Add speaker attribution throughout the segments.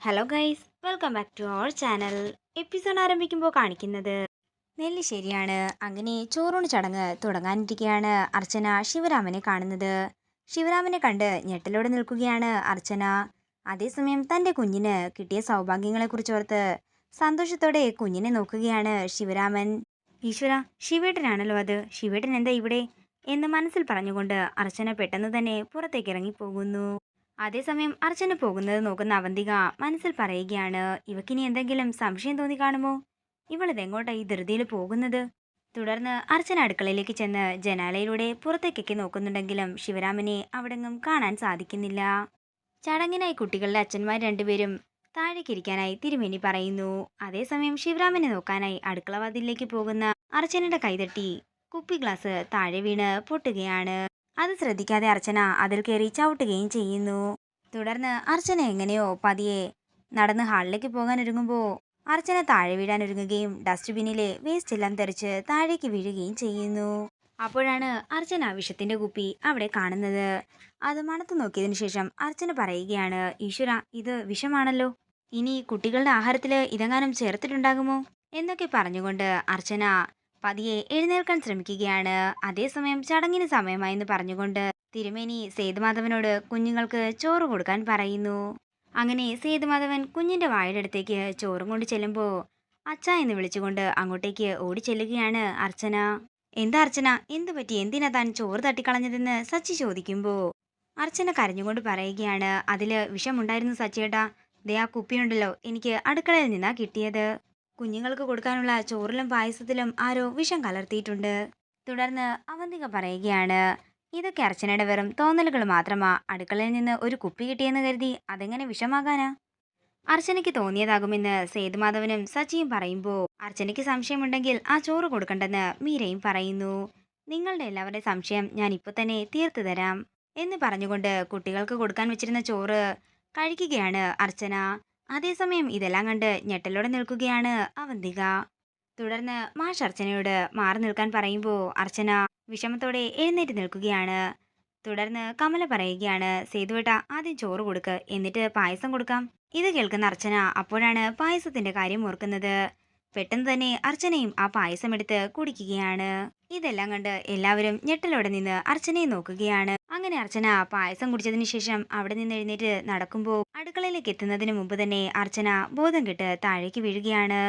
Speaker 1: Hello guys, welcome back to our channel. Episode ആരംഭിക്കുമ്പോൾ കാണിക്കുന്നത് നെല്ലിശ്ശേരിയാണ്. അങ്ങനെ ചോറൂണ് ചടങ്ങ് തുടങ്ങാനിരിക്കുകയാണ് അർച്ചന ശിവരാമനെ കാണുന്നത്. ശിവരാമനെ കണ്ട് ഞെട്ടലോടെ നിൽക്കുകയാണ് അർച്ചന. അതേസമയം തൻ്റെ കുഞ്ഞിന് കിട്ടിയ സൗഭാഗ്യങ്ങളെക്കുറിച്ചോർത്ത് സന്തോഷത്തോടെ കുഞ്ഞിനെ നോക്കുകയാണ് ശിവരാമൻ. ഈശ്വര, ശിവേട്ടനാണല്ലോ അത്. ശിവേട്ടൻ എന്താ ഇവിടെ എന്ന് മനസ്സിൽ പറഞ്ഞുകൊണ്ട് അർച്ചന പെട്ടെന്ന് തന്നെ പുറത്തേക്ക് ഇറങ്ങിപ്പോകുന്നു. അതേസമയം അർച്ചന പോകുന്നത് നോക്കുന്ന അവന്തിക മനസ്സിൽ പറയുകയാണ്, ഇവക്കിനി എന്തെങ്കിലും സംശയം തോന്നി കാണുമോ? ഇവളിതെങ്ങോട്ടാ ഈ ധൃതിയിൽ പോകുന്നത്? തുടർന്ന് അർച്ചന അടുക്കളയിലേക്ക് ചെന്ന് ജനാലയിലൂടെ പുറത്തേക്കൊക്കെ നോക്കുന്നുണ്ടെങ്കിലും ശിവരാമനെ അവിടെങ്ങും കാണാൻ സാധിക്കുന്നില്ല. ചടങ്ങിനായി കുട്ടികളുടെ അച്ഛന്മാർ രണ്ടുപേരും താഴേക്കിരിക്കാനായി തിരുമേനി പറയുന്നു. അതേസമയം ശിവരാമനെ നോക്കാനായി അടുക്കള വാതിലിലേക്ക് പോകുന്ന അർച്ചനയുടെ കൈതട്ടി കുപ്പി ഗ്ലാസ് താഴെ വീണ് പൊട്ടുകയാണ്. അത് ശ്രദ്ധിക്കാതെ അർച്ചന അതിൽ കയറി ചവിട്ടുകയും ചെയ്യുന്നു. തുടർന്ന് അർച്ചന എങ്ങനെയോ പതിയെ നടന്ന് ഹാളിലേക്ക് പോകാൻ ഒരുങ്ങുമ്പോൾ അർച്ചന താഴെ വീഴാൻ ഒരുങ്ങുകയും ഡസ്റ്റ്ബിന്നിലെ വേസ്റ്റ് എല്ലാം തെറിച്ച് താഴേക്ക് വീഴുകയും ചെയ്യുന്നു. അപ്പോഴാണ് അർച്ചന വിഷത്തിന്റെ കുപ്പി അവിടെ കാണുന്നത്. അത് മണത്ത് നോക്കിയതിനു ശേഷം അർച്ചന പറയുകയാണ്, ഈശ്വര, ഇത് വിഷമാണല്ലോ. ഇനി കുട്ടികളുടെ ആഹാരത്തിൽ ഇതെങ്ങാനും ചേർത്തിട്ടുണ്ടാകുമോ എന്നൊക്കെ പറഞ്ഞുകൊണ്ട് അർച്ചന പതിയെ എഴുന്നേൽക്കാൻ ശ്രമിക്കുകയാണ്. അതേസമയം ചടങ്ങിന് സമയമായെന്ന് പറഞ്ഞുകൊണ്ട് തിരുമേനി സേതുമാധവനോട് കുഞ്ഞുങ്ങൾക്ക് ചോറ് കൊടുക്കാൻ പറയുന്നു. അങ്ങനെ സേതുമാധവൻ കുഞ്ഞിന്റെ വായുടെ അടുത്തേക്ക് ചോറും കൊണ്ട് ചെല്ലുമ്പോൾ അച്ഛ എന്ന് വിളിച്ചുകൊണ്ട് അങ്ങോട്ടേക്ക് ഓടി ചെല്ലുകയാണ് അർച്ചന. എന്താ അർച്ചന, എന്തു പറ്റി? എന്തിനാ താൻ ചോറ് തട്ടിക്കളഞ്ഞതെന്ന് സച്ചി ചോദിക്കുമ്പോൾ അർച്ചന കരഞ്ഞുകൊണ്ട് പറയുകയാണ്, അതില് വിഷമുണ്ടായിരുന്നു സച്ചിയേട്ടാ. ദേ ആ കുപ്പിയുണ്ടല്ലോ, എനിക്ക് അടുക്കളയിൽ നിന്നാ കിട്ടിയത്. കുഞ്ഞുങ്ങൾക്ക് കൊടുക്കാനുള്ള ചോറിലും പായസത്തിലും ആരോ വിഷം കലർത്തിയിട്ടുണ്ട്. തുടർന്ന് അവന്തിക പറയുകയാണ്, ഇതൊക്കെ അർച്ചനയുടെ വെറും തോന്നലുകൾ മാത്രമാ. അടുക്കളയിൽ നിന്ന് ഒരു കുപ്പി കിട്ടിയെന്ന് കരുതി അതെങ്ങനെ വിഷമാകാനാ? അർച്ചനയ്ക്ക് തോന്നിയതാകുമെന്ന് സേതുമാധവനും സച്ചിയും പറയുമ്പോൾ അർച്ചനയ്ക്ക് സംശയമുണ്ടെങ്കിൽ ആ ചോറ് കൊടുക്കണ്ടെന്ന് മീരയും പറയുന്നു. നിങ്ങളുടെ എല്ലാവരുടെയും സംശയം ഞാൻ ഇപ്പൊ തന്നെ തീർത്തു തരാം എന്ന് പറഞ്ഞുകൊണ്ട് കുട്ടികൾക്ക് കൊടുക്കാൻ വെച്ചിരുന്ന ചോറ് കഴിക്കുകയാണ് അർച്ചന. അതേസമയം ഇതെല്ലാം കണ്ട് ഞെട്ടലോടെ നിൽക്കുകയാണ് അവന്തിക. തുടർന്ന് മാഷ് അർച്ചനയോട് മാറി നിൽക്കാൻ പറയുമ്പോൾ അർച്ചന വിഷമത്തോടെ എഴുന്നേറ്റ് നിൽക്കുകയാണ്. തുടർന്ന് കമല പറയുകയാണ്, സേതുവേട്ട, ആദ്യം ചോറ് കൊടുക്ക്, എന്നിട്ട് പായസം കൊടുക്കാം. ഇത് കേൾക്കുന്ന അർച്ചന അപ്പോഴാണ് പായസത്തിന്റെ കാര്യം ഓർക്കുന്നത്. പെട്ടെന്ന് തന്നെ അർച്ചനയും ആ പായസം എടുത്ത് കുടിക്കുകയാണ്. ഇതെല്ലാം കണ്ട് എല്ലാവരും ഞെട്ടലോടെ നിന്ന് അർച്ചനയെ നോക്കുകയാണ്. അങ്ങനെ അർച്ചന പായസം കുടിച്ചതിന് ശേഷം അവിടെ നിന്ന് എഴുന്നേറ്റ് നടക്കുമ്പോൾ അടുക്കളയിലേക്ക് എത്തുന്നതിന് മുമ്പ് തന്നെ അർച്ചന ബോധം കെട്ട് താഴേക്ക് വീഴുകയാണ്.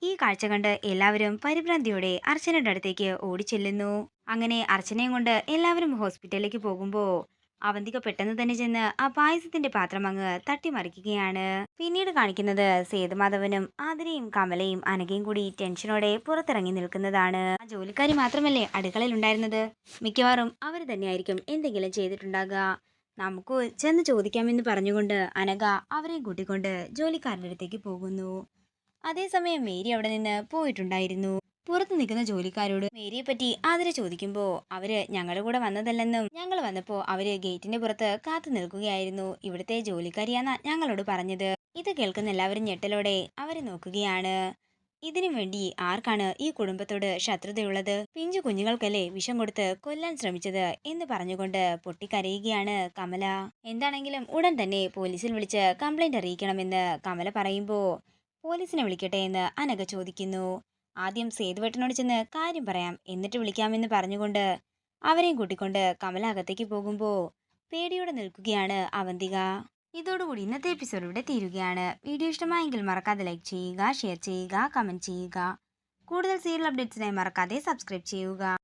Speaker 1: ഈ കാഴ്ച കണ്ട് എല്ലാവരും പരിഭ്രാന്തിയോടെ അർച്ചനയുടെ അടുത്തേക്ക് ഓടിച്ചെല്ലുന്നു. അങ്ങനെ അർച്ചനയും കൊണ്ട് എല്ലാവരും ഹോസ്പിറ്റലിലേക്ക് പോകുമ്പോൾ അവന്തിക പെട്ടെന്ന് തന്നെ ചെന്ന് ആ പായസത്തിന്റെ പാത്രം അങ്ങ് തട്ടിമറിക്കുകയാണ്. പിന്നീട് കാണിക്കുന്നത് സേതുമാധവനും ആതിരയും കമലയും അനഘയും കൂടി ടെൻഷനോടെ പുറത്തിറങ്ങി നിൽക്കുന്നതാണ്. ആ ജോലിക്കാരി മാത്രമല്ലേ അടുക്കളയിൽ ഉണ്ടായിരുന്നത്? മിക്കവാറും അവർ തന്നെയായിരിക്കും എന്തെങ്കിലും ചെയ്തിട്ടുണ്ടാകുക. നമുക്ക് ചെന്ന് ചോദിക്കാമെന്ന് പറഞ്ഞുകൊണ്ട് അനഘ അവരെയും കൂട്ടിക്കൊണ്ട് ജോലിക്കാരുടെ അടുത്തേക്ക് പോകുന്നു. അതേസമയം മേരി അവിടെ നിന്ന് പോയിട്ടുണ്ടായിരുന്നു. പുറത്തു നിൽക്കുന്ന ജോലിക്കാരോട് മേരിയെ പറ്റി ആതിര ചോദിക്കുമ്പോൾ അവര് ഞങ്ങളുടെ കൂടെ വന്നതല്ലെന്നും ഞങ്ങൾ വന്നപ്പോൾ അവര് ഗേറ്റിന്റെ പുറത്ത് കാത്തു നിൽക്കുകയായിരുന്നു, ഇവിടുത്തെ ജോലിക്കാരിയാന്നാ ഞങ്ങളോട് പറഞ്ഞത്. ഇത് കേൾക്കുന്ന എല്ലാവരും ഞെട്ടലോടെ അവരെ നോക്കുകയാണ്. ഇതിനു വേണ്ടി ആർക്കാണ് ഈ കുടുംബത്തോട് ശത്രുതയുള്ളത്? പിഞ്ചു കുഞ്ഞുങ്ങൾക്കല്ലേ വിഷം കൊടുത്ത് കൊല്ലാൻ ശ്രമിച്ചത് എന്ന് പറഞ്ഞുകൊണ്ട് പൊട്ടിക്കരയുകയാണ് കമല. എന്താണെങ്കിലും ഉടൻ തന്നെ പോലീസിൽ വിളിച്ച് കംപ്ലൈന്റ് അറിയിക്കണമെന്ന് കമല പറയുമ്പോൾ പോലീസിനെ വിളിക്കട്ടെ എന്ന് അനഘ ചോദിക്കുന്നു. ആദ്യം സേതുവേട്ടനോട് ചെന്ന് കാര്യം പറയാം, എന്നിട്ട് വിളിക്കാമെന്ന് പറഞ്ഞുകൊണ്ട് അവരെയും കൂട്ടിക്കൊണ്ട് കമല അകത്തേക്ക് പോകുമ്പോൾ പേടിയോടെ നിൽക്കുകയാണ് അവന്തിക. ഇതോടുകൂടി ഇന്നത്തെ എപ്പിസോഡ് ഇവിടെ തീരുകയാണ്. വീഡിയോ ഇഷ്ടമായെങ്കിൽ മറക്കാതെ ലൈക്ക് ചെയ്യുക, ഷെയർ ചെയ്യുക, കമന്റ് ചെയ്യുക. കൂടുതൽ സീരിയൽ അപ്ഡേറ്റ്സിനായി മറക്കാതെ സബ്സ്ക്രൈബ് ചെയ്യുക.